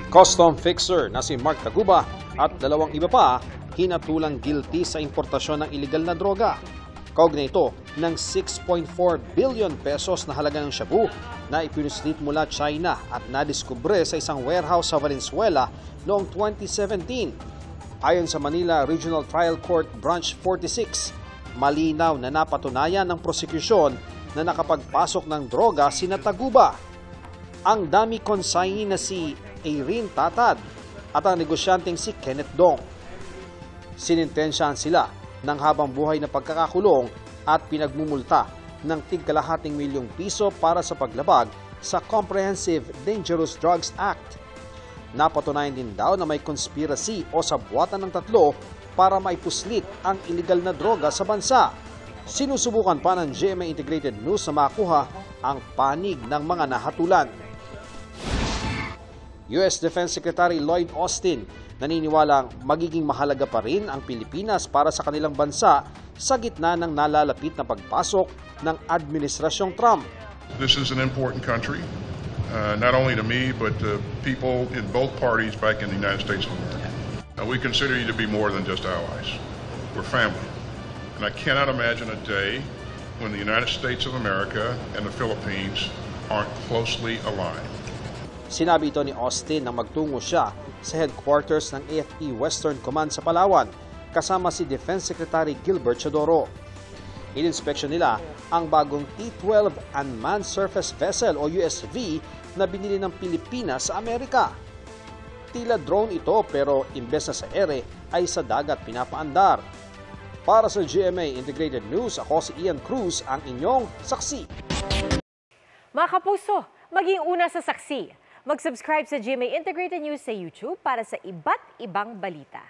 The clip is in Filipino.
Custom fixer na si Mark Taguba at dalawang iba pa hinatulang guilty sa importasyon ng iligal na droga. Kaugnay ito ng 6.4 billion pesos na halaga ng shabu na ipinuslit mula China at nadiskubre sa isang warehouse sa Valenzuela noong 2017. Ayon sa Manila Regional Trial Court Branch 46, malinaw na napatunayan ng prosekusyon na nakapagpasok ng droga sina Taguba, ang dami consignee na si Erin Tatad at ang negosyanteng si Kenneth Dong. Sinintensyahan sila ng habang buhay na pagkakakulong at pinagmumulta ng tig-kalahating milyong piso para sa paglabag sa Comprehensive Dangerous Drugs Act. Napatunayan din daw na may conspiracy o sabwatan ng tatlo para maipuslit ang iligal na droga sa bansa. Sinusubukan pa ng GMA Integrated News na makuha ang panig ng mga nahatulan. US Defense Secretary Lloyd Austin naniniwalang magiging mahalaga pa rin ang Pilipinas para sa kanilang bansa sa gitna ng nalalapit na pagpasok ng Administrasyong Trump. This is an important country, not only to me but to people in both parties back in the United States of America. We consider you to be more than just allies. We're family. And I cannot imagine a day when the United States of America and the Philippines aren't closely aligned. Sinabi ito ni Austin nang magtungo siya sa headquarters ng AFP Western Command sa Palawan kasama si Defense Secretary Gilbert Chodoro. Ininspeksyon nila ang bagong T-12 Unmanned Surface Vessel o USV na binili ng Pilipinas sa Amerika. Tila drone ito pero imbes na sa ere ay sa dagat pinapaandar. Para sa GMA Integrated News, ako si Ian Cruz, ang inyong saksi. Mga kapuso, maging una sa saksi. Mag-subscribe sa GMA Integrated News sa YouTube para sa iba't ibang balita.